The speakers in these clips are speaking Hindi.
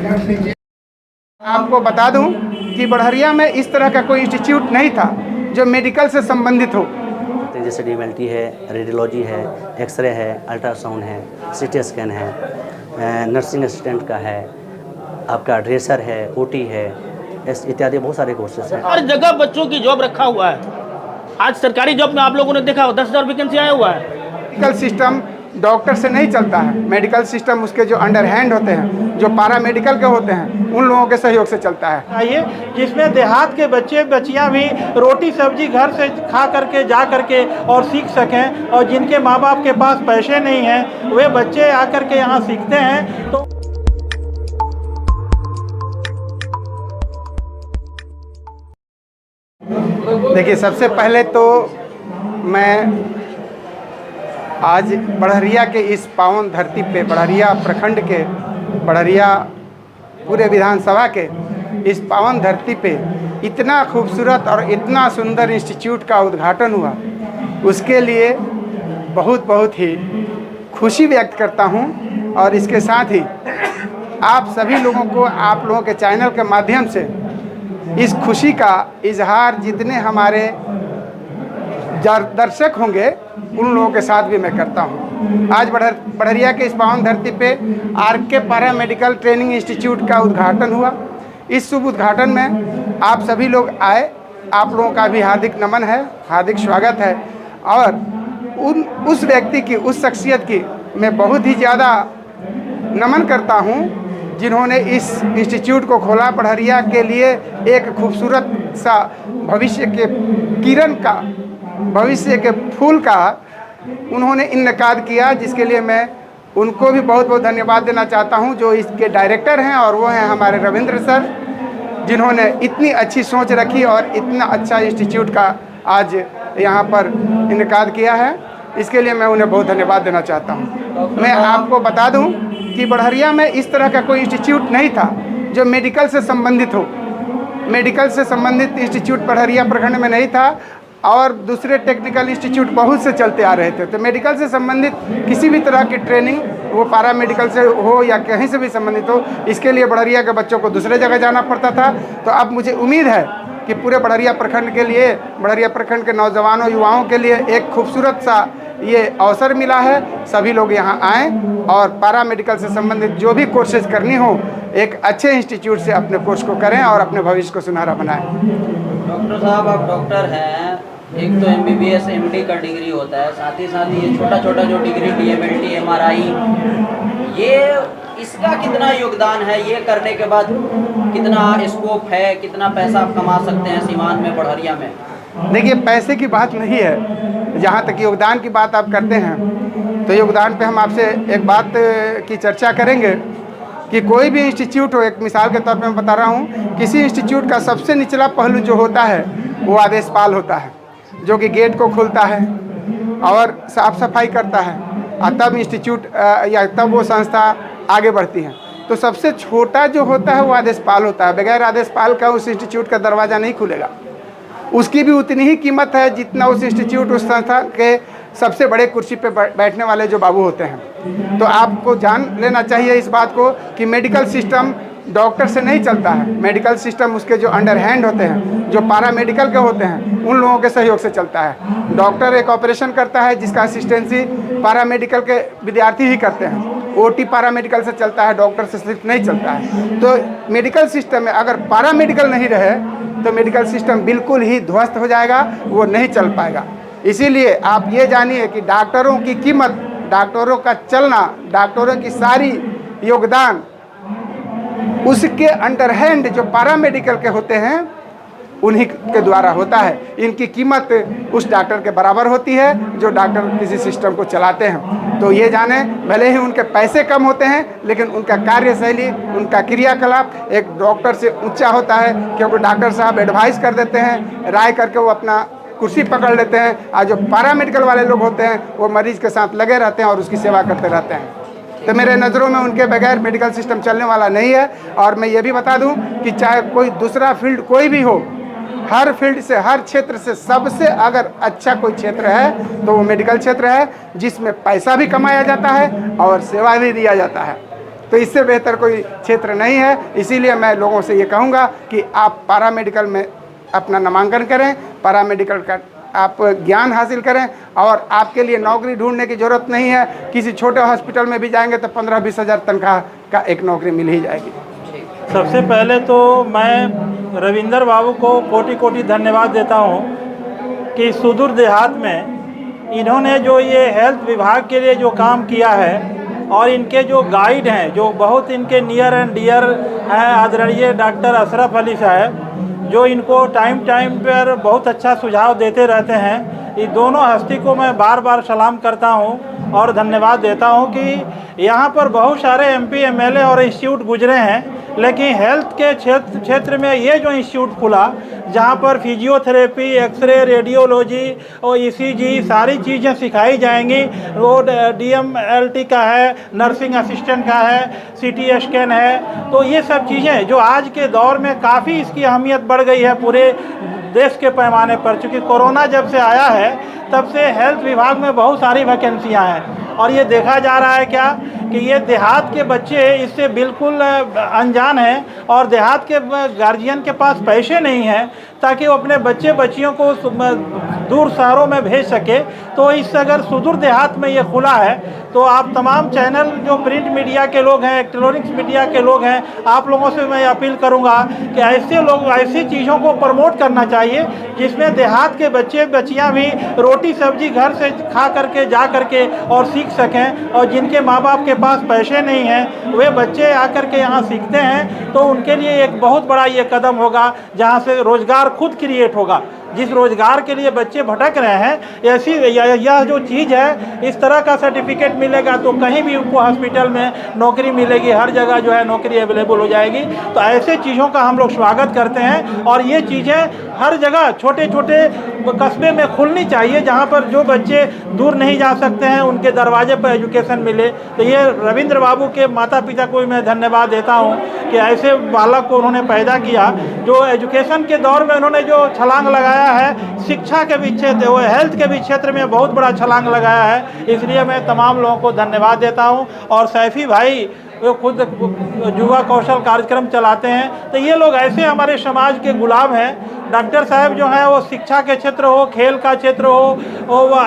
आपको बता दूं कि बड़हरिया में इस तरह का कोई इंस्टीट्यूट नहीं था जो मेडिकल से संबंधित हो। जैसे डीएमएलटी है, रेडियोलॉजी है, एक्सरे है, अल्ट्रासाउंड है, सीटी स्कैन है, नर्सिंग असिस्टेंट का है, आपका ड्रेसर है, ओटी है, इत्यादि बहुत सारे कोर्सेज हैं। हर जगह बच्चों की जॉब रखा हुआ है। आज सरकारी जॉब में आप लोगों ने देखा 10,000 वैकेंसी आया हुआ है। मेडिकल सिस्टम डॉक्टर से नहीं चलता है। मेडिकल सिस्टम उसके जो अंडर हैंड होते हैं, जो पारा मेडिकल के होते हैं, उन लोगों के सहयोग से चलता है। आइए, जिसमें देहात के बच्चे बच्चियां भी रोटी सब्जी घर से खा करके जा करके और सीख सकें, और जिनके माँ बाप के पास पैसे नहीं हैं वे बच्चे आकर के यहाँ सीखते हैं। तो देखिए, सबसे पहले तो मैं आज बड़हरिया के इस पावन धरती पे, बड़हरिया प्रखंड के, बड़हरिया पूरे विधानसभा के इस पावन धरती पे इतना खूबसूरत और इतना सुंदर इंस्टीट्यूट का उद्घाटन हुआ, उसके लिए बहुत ही खुशी व्यक्त करता हूं। और इसके साथ ही आप सभी लोगों को, आप लोगों के चैनल के माध्यम से इस खुशी का इजहार जितने हमारे दर्शक होंगे उन लोगों के साथ भी मैं करता हूं। आज बड़हरिया के इस पावन धरती पे आरके पारा मेडिकल ट्रेनिंग इंस्टीट्यूट का उद्घाटन हुआ। इस शुभ उद्घाटन में आप सभी लोग आए, आप लोगों का भी हार्दिक नमन है, हार्दिक स्वागत है। और उस व्यक्ति की, उस शख्सियत की मैं बहुत ही ज़्यादा नमन करता हूं जिन्होंने इस इंस्टीट्यूट को खोला। बड़हरिया के लिए एक खूबसूरत सा भविष्य के किरण का, भविष्य के फूल का उन्होंने इन्नेकाद किया, जिसके लिए मैं उनको भी बहुत धन्यवाद देना चाहता हूं, जो इसके डायरेक्टर हैं, और वो हैं हमारे रविंद्र सर, जिन्होंने इतनी अच्छी सोच रखी और इतना अच्छा इंस्टीट्यूट का आज यहाँ पर इन्नेकाद किया है। इसके लिए मैं उन्हें बहुत धन्यवाद देना चाहता हूँ। मैं आपको बता दूँ कि बड़हरिया में इस तरह का कोई इंस्टीट्यूट नहीं था जो मेडिकल से संबंधित हो। मेडिकल से संबंधित इंस्टीट्यूट बड़हरिया प्रखंड में नहीं था, और दूसरे टेक्निकल इंस्टीट्यूट बहुत से चलते आ रहे थे। तो मेडिकल से संबंधित किसी भी तरह की ट्रेनिंग, वो पारा मेडिकल से हो या कहीं से भी संबंधित हो, इसके लिए बड़हरिया के बच्चों को दूसरे जगह जाना पड़ता था। तो अब मुझे उम्मीद है कि पूरे बड़हरिया प्रखंड के लिए, बड़हरिया प्रखंड के नौजवानों, युवाओं के लिए एक खूबसूरत सा ये अवसर मिला है। सभी लोग यहाँ आएँ और पारा मेडिकल से संबंधित जो भी कोर्सेज करनी हो, एक अच्छे इंस्टीट्यूट से अपने कोर्स को करें और अपने भविष्य को सुनहरा बनाएं। डॉक्टर साहब, आप डॉक्टर हैं, एक तो MBBS MD का डिग्री होता है, साथ ही साथ ये छोटा जो डिग्री DMLT MRI, ये इसका कितना योगदान है? ये करने के बाद कितना स्कोप है, कितना पैसा आप कमा सकते हैं सीमांत में, बड़हरिया में? देखिए, पैसे की बात नहीं है। जहाँ तक योगदान की बात आप करते हैं, तो योगदान पे हम आपसे एक बात की चर्चा करेंगे कि कोई भी इंस्टीट्यूट हो, एक मिसाल के तौर पे मैं बता रहा हूँ, किसी इंस्टीट्यूट का सबसे निचला पहलू जो होता है वो आदेशपाल होता है, जो कि गेट को खोलता है और साफ सफाई करता है, और तब इंस्टीट्यूट या तब वो संस्था आगे बढ़ती है। तो सबसे छोटा जो होता है वो आदेशपाल होता है। बगैर आदेशपाल का उस इंस्टीट्यूट का दरवाज़ा नहीं खुलेगा। उसकी भी उतनी ही कीमत है जितना उस इंस्टीट्यूट, उस संस्था के सबसे बड़े कुर्सी पे बैठने वाले जो बाबू होते हैं। तो आपको जान लेना चाहिए इस बात को कि मेडिकल सिस्टम डॉक्टर से नहीं चलता है। मेडिकल सिस्टम उसके जो अंडर हैंड होते हैं, जो पारा मेडिकल के होते हैं, उन लोगों के सहयोग से चलता है। डॉक्टर एक ऑपरेशन करता है जिसका असिस्टेंसी पारा मेडिकल के विद्यार्थी ही करते हैं। OT पारा मेडिकल से चलता है, डॉक्टर से सिर्फ नहीं चलता है। तो मेडिकल सिस्टम में अगर पारा मेडिकल नहीं रहे तो मेडिकल सिस्टम बिल्कुल ही ध्वस्त हो जाएगा, वो नहीं चल पाएगा। इसीलिए आप ये जानिए कि डॉक्टरों की कीमत, डॉक्टरों का चलना, डॉक्टरों की सारी योगदान उसके अंडर हैंड जो पारा मेडिकल के होते हैं उन्हीं के द्वारा होता है। इनकी कीमत उस डॉक्टर के बराबर होती है जो डॉक्टर किसी सिस्टम को चलाते हैं। तो ये जाने, भले ही उनके पैसे कम होते हैं, लेकिन उनका कार्यशैली, उनका क्रियाकलाप एक डॉक्टर से ऊंचा होता है, क्योंकि डॉक्टर साहब एडवाइस कर देते हैं, राय करके वो अपना कुर्सी पकड़ लेते हैं। और जो पैरामेडिकल वाले लोग होते हैं वो मरीज़ के साथ लगे रहते हैं और उसकी सेवा करते रहते हैं। तो मेरे नज़रों में उनके बगैर मेडिकल सिस्टम चलने वाला नहीं है। और मैं ये भी बता दूं कि चाहे कोई दूसरा फील्ड कोई भी हो, हर फील्ड से, हर क्षेत्र से सबसे अगर अच्छा कोई क्षेत्र है तो वो मेडिकल क्षेत्र है, जिसमें पैसा भी कमाया जाता है और सेवा भी दिया जाता है। तो इससे बेहतर कोई क्षेत्र नहीं है। इसीलिए मैं लोगों से ये कहूँगा कि आप पैरामेडिकल में अपना नामांकन करें, पैरामेडिकल का आप ज्ञान हासिल करें, और आपके लिए नौकरी ढूंढने की ज़रूरत नहीं है। किसी छोटे हॉस्पिटल में भी जाएंगे तो 15-20 हज़ार तनख्वाह का एक नौकरी मिल ही जाएगी। सबसे पहले तो मैं रविंदर बाबू को कोटि कोटि धन्यवाद देता हूँ कि सुदूर देहात में इन्होंने जो ये हेल्थ विभाग के लिए जो काम किया है, और इनके जो गाइड हैं जो बहुत इनके नियर एंड डियर हैं, आदरणीय डॉक्टर अशरफ अली साहब, जो इनको टाइम टाइम पर बहुत अच्छा सुझाव देते रहते हैं। ये दोनों हस्ती को मैं बार बार सलाम करता हूँ और धन्यवाद देता हूँ कि यहाँ पर बहुत सारे MP MLA और इंस्टीट्यूट गुजरे हैं, लेकिन हेल्थ के क्षेत्र में ये जो इंस्टीट्यूट खुला, जहाँ पर फिजियोथेरेपी, एक्सरे, रेडियोलॉजी और ECG सारी चीज़ें सिखाई जाएंगी। वो DMLT का है, नर्सिंग असिस्टेंट का है, CT स्कैन है। तो ये सब चीज़ें जो आज के दौर में काफ़ी इसकी अहमियत बढ़ गई है पूरे देश के पैमाने पर, चूँकि कोरोना जब से आया है तब से हेल्थ विभाग में बहुत सारी वैकेंसियाँ हैं। और ये देखा जा रहा है क्या कि ये देहात के बच्चे इससे बिल्कुल अनजान हैं, और देहात के गार्जियन के पास पैसे नहीं हैं ताकि वो अपने बच्चे बच्चियों को दूर शहरों में भेज सके। तो इस अगर सुदूर देहात में ये खुला है तो आप तमाम चैनल जो प्रिंट मीडिया के लोग हैं, इलेक्ट्रॉनिक्स मीडिया के लोग हैं, आप लोगों से मैं अपील करूंगा कि ऐसे लोग ऐसी चीज़ों को प्रमोट करना चाहिए जिसमें देहात के बच्चे बच्चियां भी रोटी सब्जी घर से खा करके जा करके और सीख सकें। और जिनके माँ बाप के पास पैसे नहीं हैं वे बच्चे आकर के यहाँ सीखते हैं, तो उनके लिए एक बहुत बड़ा ये कदम होगा जहाँ से रोज़गार खुद क्रिएट होगा। जिस रोज़गार के लिए बच्चे भटक रहे हैं, ऐसी यह जो चीज़ है, इस तरह का सर्टिफिकेट मिलेगा तो कहीं भी उनको हॉस्पिटल में नौकरी मिलेगी, हर जगह जो है नौकरी अवेलेबल हो जाएगी। तो ऐसे चीज़ों का हम लोग स्वागत करते हैं, और ये चीज़ें हर जगह छोटे छोटे कस्बे में खुलनी चाहिए जहाँ पर जो बच्चे दूर नहीं जा सकते हैं उनके दरवाजे पर एजुकेशन मिले। तो ये रविंद्र बाबू के माता पिता को मैं धन्यवाद देता हूँ कि ऐसे बालक को उन्होंने पैदा किया, जो एजुकेशन के दौर में उन्होंने जो छलांग लगाया है, शिक्षा के भी क्षेत्र, वो हेल्थ के भी क्षेत्र में बहुत बड़ा छलांग लगाया है। इसलिए मैं तमाम लोगों को धन्यवाद देता हूँ। और सैफी भाई वो खुद युवा कौशल कार्यक्रम चलाते हैं। तो ये लोग ऐसे हमारे समाज के गुलाम हैं। डॉक्टर साहब जो हैं वो शिक्षा के क्षेत्र हो, खेल का क्षेत्र हो,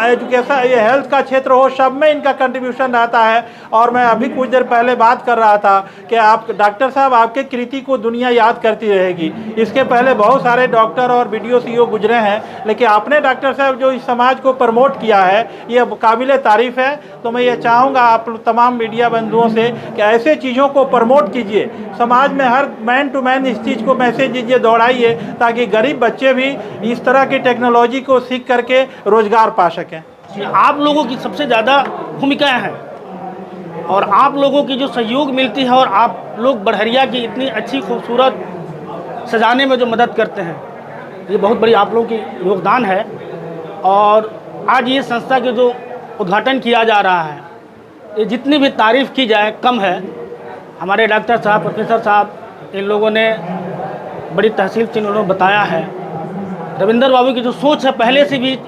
एजुकेशन, ये हेल्थ का क्षेत्र हो, सब में इनका कंट्रीब्यूशन रहता है। और मैं अभी कुछ देर पहले बात कर रहा था कि आप डॉक्टर साहब, आपके कृति को दुनिया याद करती रहेगी। इसके पहले बहुत सारे डॉक्टर और BDO CO गुजरे हैं, लेकिन आपने डॉक्टर साहब जो इस समाज को प्रमोट किया है, ये काबिल तारीफ़ है। तो मैं ये चाहूँगा आप तमाम मीडिया बंधुओं से कि ऐसे चीज़ों को प्रमोट कीजिए, समाज में हर मैन टू मैन इस चीज़ को मैसेज दीजिए, दौड़ाइए, ताकि गरीब बच्चे भी इस तरह की टेक्नोलॉजी को सीख करके रोजगार पा सकें। आप लोगों की सबसे ज़्यादा भूमिकाएं हैं, और आप लोगों की जो सहयोग मिलती है, और आप लोग बढ़हरिया की इतनी अच्छी खूबसूरत सजाने में जो मदद करते हैं, ये बहुत बड़ी आप लोगों की योगदान है। और आज ये संस्था के जो उद्घाटन किया जा रहा है, ये जितनी भी तारीफ़ की जाए कम है। हमारे डॉक्टर साहब, प्रोफेसर साहब, इन लोगों ने बड़ी तहसील से इन्होंने बताया है। रविंदर बाबू की जो सोच है, पहले से भी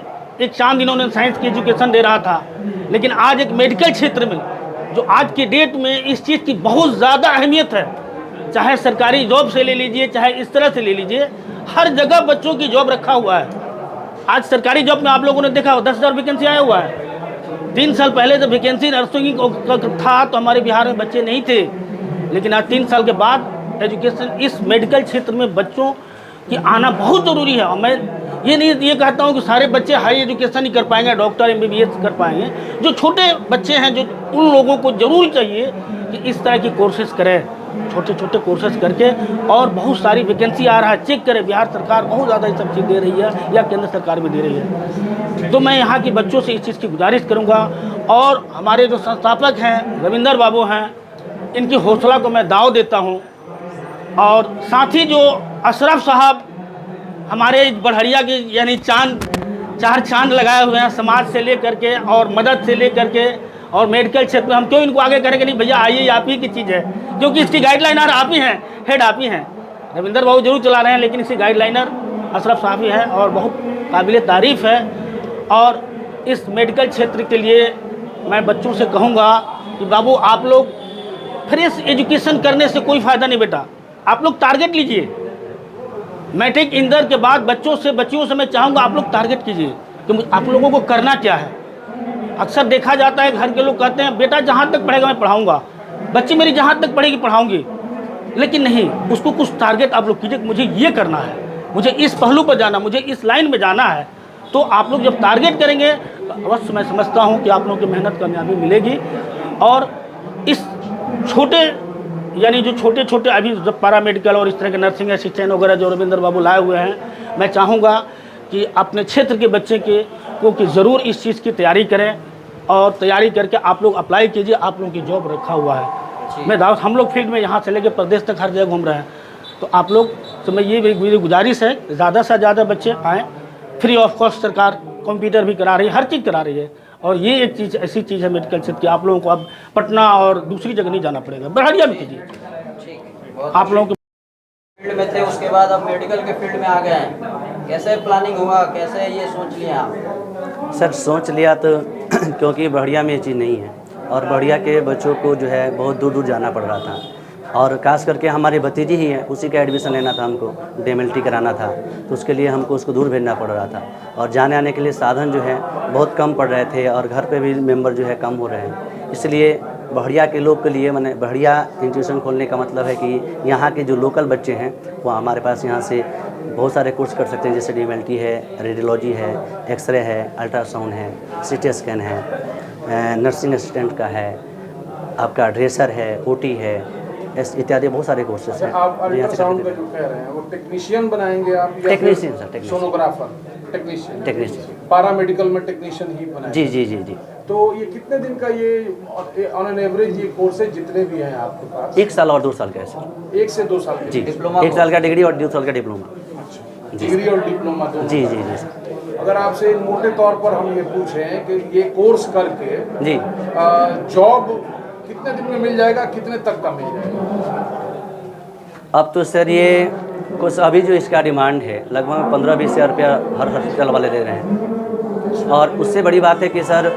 एक चांद इन्होंने साइंस की एजुकेशन दे रहा था, लेकिन आज एक मेडिकल क्षेत्र में जो आज की डेट में इस चीज़ की बहुत ज़्यादा अहमियत है, चाहे सरकारी जॉब से ले लीजिए, चाहे इस तरह से ले लीजिए, हर जगह बच्चों की जॉब रखा हुआ है। आज सरकारी जॉब में आप लोगों ने देखा 10,000 वैकेंसी आया हुआ है। 3 साल पहले जब वैकेंसी नर्सिंग था तो हमारे बिहार में बच्चे नहीं थे, लेकिन आज 3 साल के बाद एजुकेशन, इस मेडिकल क्षेत्र में बच्चों की आना बहुत ज़रूरी है। और मैं ये कहता हूँ कि सारे बच्चे हाई एजुकेशन ही कर पाएंगे, डॉक्टर MBBS कर पाएंगे। जो छोटे बच्चे हैं, जो उन लोगों को ज़रूर चाहिए कि इस तरह की कोर्सेज करें, छोटे छोटे कोर्सेज करके। और बहुत सारी वैकेंसी आ रहा है, चेक करें, बिहार सरकार बहुत ज़्यादा ये सब चीज़ दे रही है, या केंद्र सरकार भी दे रही है। तो मैं यहाँ के बच्चों से इस चीज़ की गुजारिश करूँगा। और हमारे जो संस्थापक हैं, रविंदर बाबू हैं, इनकी हौसला को मैं दाव देता हूँ। और साथ ही जो अशरफ साहब हमारे बढ़हरिया की यानी चार चांद लगाए हुए हैं, समाज से ले करके और मदद से ले करके और मेडिकल क्षेत्र में, हम क्यों इनको आगे करेंगे? नहीं भैया, आइए, आप ही की चीज़ है, क्योंकि इसकी गाइडलाइनर आप ही हैं, हेड आप ही हैं। रविंदर बाबू जरूर चला रहे हैं, लेकिन इसकी गाइडलाइनर अशरफ साहब ही है, और बहुत काबिल तारीफ़ है। और इस मेडिकल क्षेत्र के लिए मैं बच्चों से कहूँगा कि बाबू, आप लोग फ्रेश एजुकेशन करने से कोई फ़ायदा नहीं बेटा। आप लोग टारगेट लीजिए, मैट्रिक इंटर के बाद बच्चियों से मैं चाहूँगा आप लोग टारगेट कीजिए कि आप लोगों को करना क्या है। अक्सर देखा जाता है घर के लोग कहते हैं बेटा जहाँ तक पढ़ेगा मैं पढ़ाऊँगा, बच्ची मेरी जहाँ तक पढ़ेगी पढ़ाऊँगी, लेकिन नहीं, उसको कुछ टारगेट आप लोग कीजिए कि मुझे ये करना है, मुझे इस पहलू पर जाना, मुझे इस लाइन में जाना है। तो आप लोग जब टारगेट करेंगे तो अवश्य मैं समझता हूँ कि आप लोगों की मेहनत कामयाबी मिलेगी। और इस छोटे यानी जो छोटे छोटे अभी जब पैरामेडिकल और इस तरह के नर्सिंग असिस्टेंट वगैरह जो रविंद्र बाबू लाए हुए हैं, मैं चाहूँगा कि अपने क्षेत्र के बच्चे को कि ज़रूर इस चीज़ की तैयारी करें और तैयारी करके आप लोग अप्लाई कीजिए। आप लोगों की जॉब रखा हुआ है। मैं दावत हम लोग फील्ड में यहाँ से लेकर प्रदेश तक हर जगह घूम रहे हैं, तो आप लोग तो मैं ये मेरी गुजारिश है ज़्यादा से ज़्यादा बच्चे आएँ। फ्री ऑफ कॉस्ट सरकार कंप्यूटर भी करा रही है, हर चीज़ करा रही है। और ये एक चीज़ ऐसी चीज़ है मेडिकल क्षेत्र की, आप लोगों को अब पटना और दूसरी जगह नहीं जाना पड़ेगा, बड़हरिया में कीजिए। आप लोगों के फील्ड में थे, उसके बाद अब मेडिकल के फील्ड में आ गए हैं, कैसे प्लानिंग हुआ, कैसे ये सोच लिया आप? सर सोच लिया तो क्योंकि बढ़िया में ये चीज़ नहीं है और बढ़िया के बच्चों को जो है बहुत दूर दूर जाना पड़ रहा था, और खास करके हमारी भतीजी ही है, उसी का एडमिशन लेना था हमको, DMLT कराना था, तो उसके लिए हमको उसको दूर भेजना पड़ रहा था और जाने आने के लिए साधन जो है बहुत कम पड़ रहे थे और घर पे भी मेंबर जो है कम हो रहे हैं। इसलिए बढ़िया के लोग के लिए मैंने बढ़िया इंस्टीट्यूशन खोलने का मतलब है कि यहाँ के जो लोकल बच्चे हैं वो हमारे पास यहाँ से बहुत सारे कोर्स कर सकते हैं, जैसे DMLT है, रेडियोलॉजी है, एक्सरे है, अल्ट्रासाउंड है, CT स्कैन है, नर्सिंग असिस्टेंट का है, आपका ड्रेसर है, OT है, इत्यादि बहुत सारे कोर्सेज हैं। आप अल्ट्रासाउंड का जो कह रहे हैं वो टेक्नीशियन बनाएंगे आप? Technician sir, technician, sonographer technician, paramedical में टेक्नीशियन ही बनाएंगे? जी जी जी जी। तो ये कितने दिन का ये ऑन एन एवरेज ये कोर्सेज जितने भी हैं आपके पास? 1 साल और 2 साल का है सर। 1 से 2 साल के जी, डिप्लोमा? 1 साल का डिग्री और 2 साल का डिप्लोमा। डिग्री और डिप्लोमा दोनों? जी जी जी सर। अगर आपसे मोटे तौर पर हम ये पूछें कि ये कोर्स करके जी जॉब कितने दिन में मिल जाएगा, कितने तक का मिल जाएगा? अब तो सर ये कुछ अभी जो इसका डिमांड है लगभग 15-20 हज़ार रुपया हर हॉस्पिटल वाले दे रहे हैं, और उससे बड़ी बात है कि सर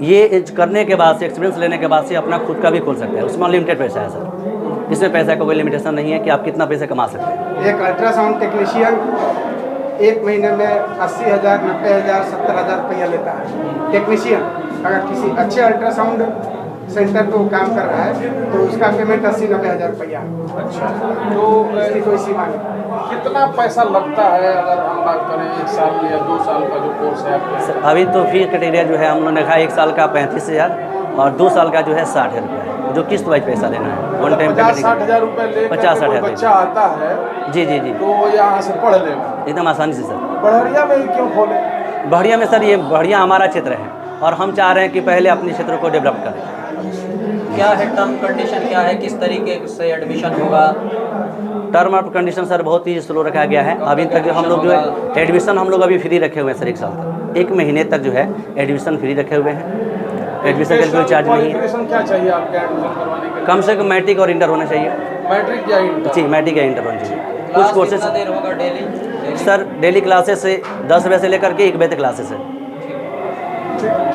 ये करने के बाद से, एक्सपीरियंस लेने के बाद से अपना खुद का भी खोल सकते हैं। उसमें लिमिटेड पैसा है सर, इसमें पैसा का कोई लिमिटेशन नहीं है कि आप कितना पैसा कमा सकते हैं। एक अल्ट्रासाउंड टेक्नीशियन 1 महीने में 80,000, 90,000, 70,000 रुपया लेता है टेक्नीशियन। अगर किसी अच्छे अल्ट्रासाउंड सेंटर पे वो काम कर रहा है तो उसका पेमेंट 80-90 हज़ार रुपया। अच्छा, तो इसकी कोई सीमा नहीं। कितना पैसा लगता है अगर हम बात करें 1 साल या 2 साल का जो कोर्स है आपका? सर अभी तो फी क्राइटेरिया जो है हम लोगों ने कहा 1 साल का 35,000 और 2 साल का जो है 60,000 रुपया है, जो किस्त वाइज पैसा देना है। वन टाइम 50-60 हज़ार रुपये ले 50-60 हज़ार बच्चा आता है जी जी जी, तो यहाँ से पढ़ लेगा एकदम आसानी से सर। बड़हरिया में ही क्यों खोले? बढ़िया में सर ये बढ़िया हमारा क्षेत्र है और हम चाह रहे हैं कि पहले अपने क्षेत्र को डेवलप करें। क्या है टर्म कंडीशन, क्या है, किस तरीके से एडमिशन होगा? टर्म ऑफ कंडीशन सर बहुत ही स्लो रखा गया है। अभी तक जो हम लोग जो है एडमिशन हम लोग अभी फ्री रखे हुए हैं सर, 1 साल तक, 1 महीने तक जो है एडमिशन फ्री रखे हुए हैं। एडमिशन का कोई चार्ज नहीं है। क्या चाहिए आपके एडमिशन करवाने के लिए? कम से कम मैट्रिक और इंटर होना चाहिए। मैट्रिक या इंटर? जी मैट्रिक या इंटर होना चाहिए। कुछ क्लास कोर्सेज कितना देर होगा डेली? सर डेली क्लासेस से 10 बजे से लेकर के 1 बजे तक क्लासेस है। ठीक।